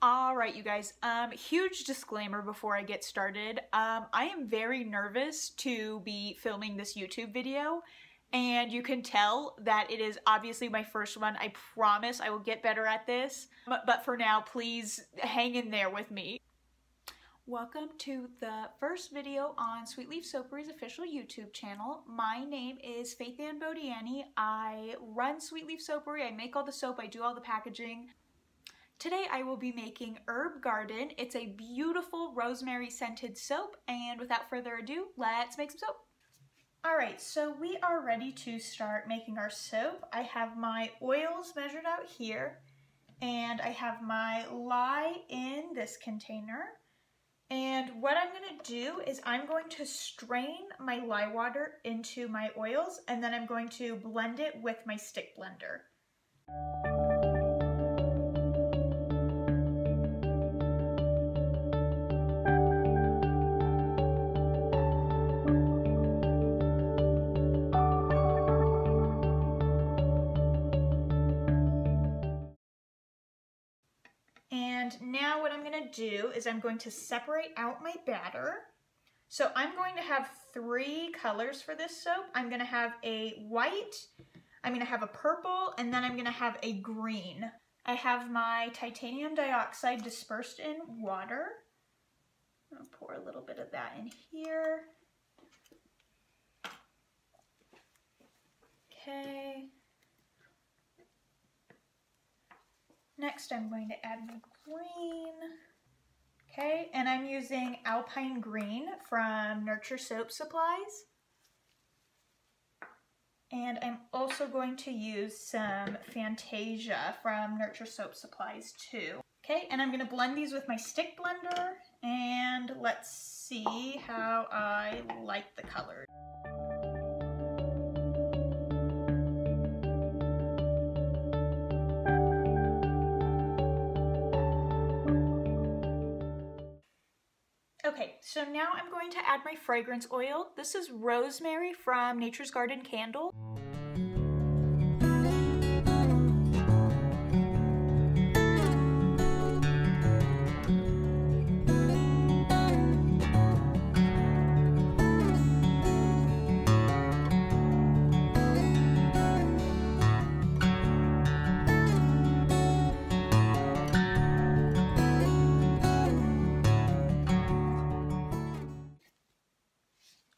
All right, you guys, huge disclaimer before I get started. I am very nervous to be filming this YouTube video, and you can tell that it is obviously my first one. I promise I will get better at this, but for now, please hang in there with me. Welcome to the first video on Sweet Leaf Soapery's official YouTube channel. My name is Faith Ann Bodiani. I run Sweet Leaf Soapery. I make all the soap. I do all the packaging. Today I will be making Herb Garden. It's a beautiful rosemary scented soap, and without further ado, let's make some soap. Alright, so we are ready to start making our soap. I have my oils measured out here, and I have my lye in this container. And what I'm going to do is I'm going to strain my lye water into my oils, and then I'm going to blend it with my stick blender. And now what I'm going to do is I'm going to separate out my batter. So I'm going to have 3 colors for this soap. I'm going to have a white, I'm going to have a purple, and then I'm going to have a green. I have my titanium dioxide dispersed in water. I'm going to pour a little bit of that in here. Okay. Next, I'm going to add my green. Okay, and I'm using Alpine Green from Nurture Soap Supplies. And I'm also going to use some Fantasia from Nurture Soap Supplies too. Okay, and I'm going to blend these with my stick blender, and let's see how I like the color. Okay, so now I'm going to add my fragrance oil. This is rosemary from Nature's Garden Candle.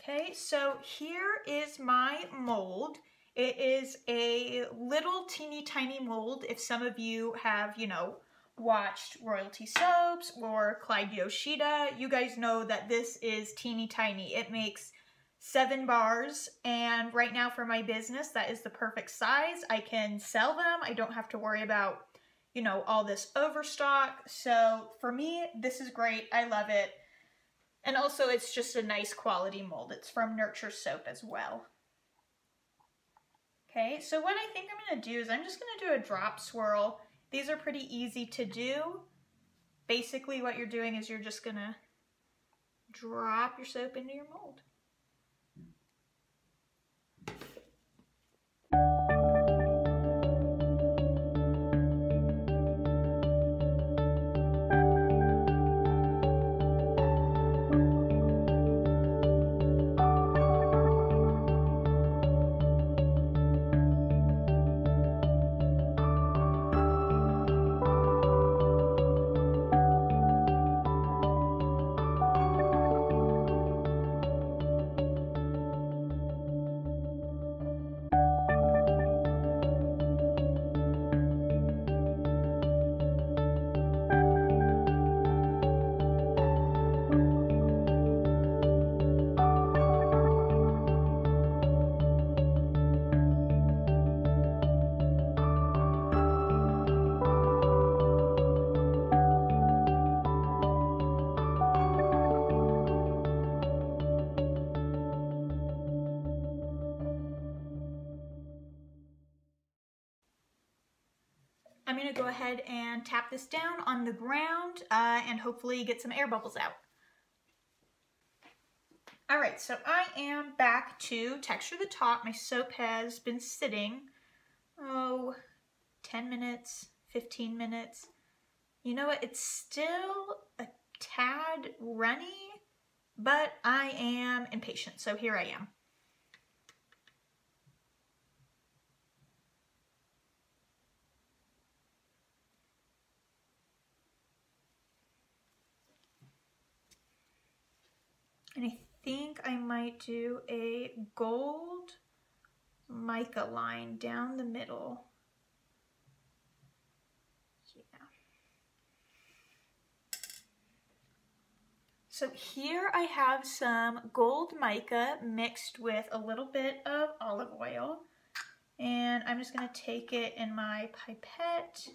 Okay, so here is my mold. It is a little teeny tiny mold. If some of you have, watched Royalty Soaps or Clyde Yoshida, you guys know that this is teeny tiny. It makes 7 bars, and right now for my business, that is the perfect size. I can sell them. I don't have to worry about, all this overstock. So for me, this is great. I love it. And also, it's just a nice quality mold. It's from Nurture Soap as well. Okay, so what I think I'm going to do is I'm just going to do a drop swirl. These are pretty easy to do. Basically, what you're doing is you're just going to drop your soap into your mold. I'm going to go ahead and tap this down on the ground and hopefully get some air bubbles out. Alright, so I am back to texture the top. My soap has been sitting, 10 minutes, 15 minutes. You know what? It's still a tad runny, but I am impatient, so here I am. And I think I might do a gold mica line down the middle. Yeah. So here I have some gold mica mixed with a little bit of olive oil. And I'm just going to take it in my pipette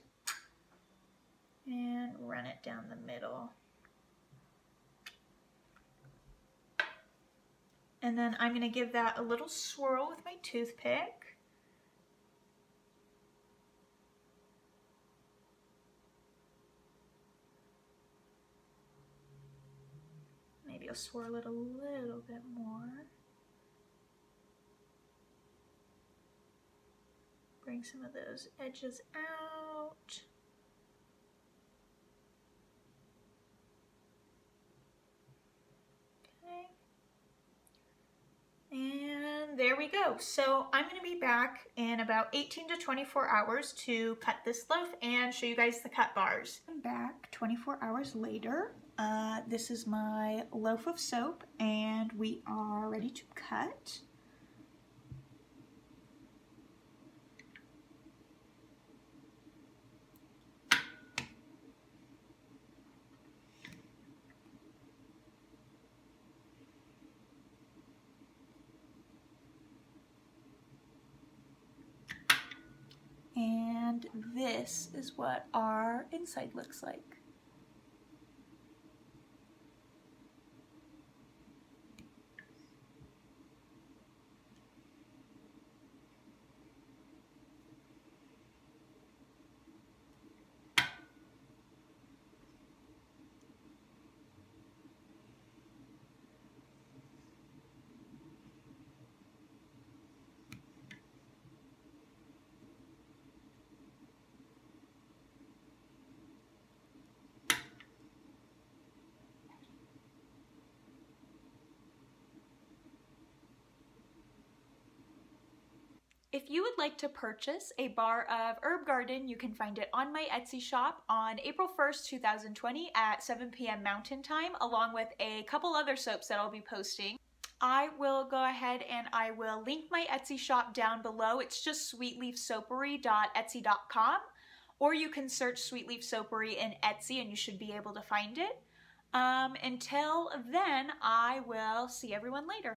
and run it down the middle. And then I'm going to give that a little swirl with my toothpick. Maybe I'll swirl it a little bit more. Bring some of those edges out. Okay. And there we go. So I'm going to be back in about 18 to 24 hours to cut this loaf and show you guys the cut bars. I'm back 24 hours later. This is my loaf of soap and we are ready to cut. And this is what our inside looks like. If you would like to purchase a bar of Herb Garden, you can find it on my Etsy shop on April 1st, 2020 at 7 p.m. Mountain Time, along with a couple other soaps that I'll be posting. I will go ahead and I will link my Etsy shop down below. It's just sweetleafsoapery.etsy.com, or you can search Sweet Leaf Soapery in Etsy and you should be able to find it. Until then, I will see everyone later.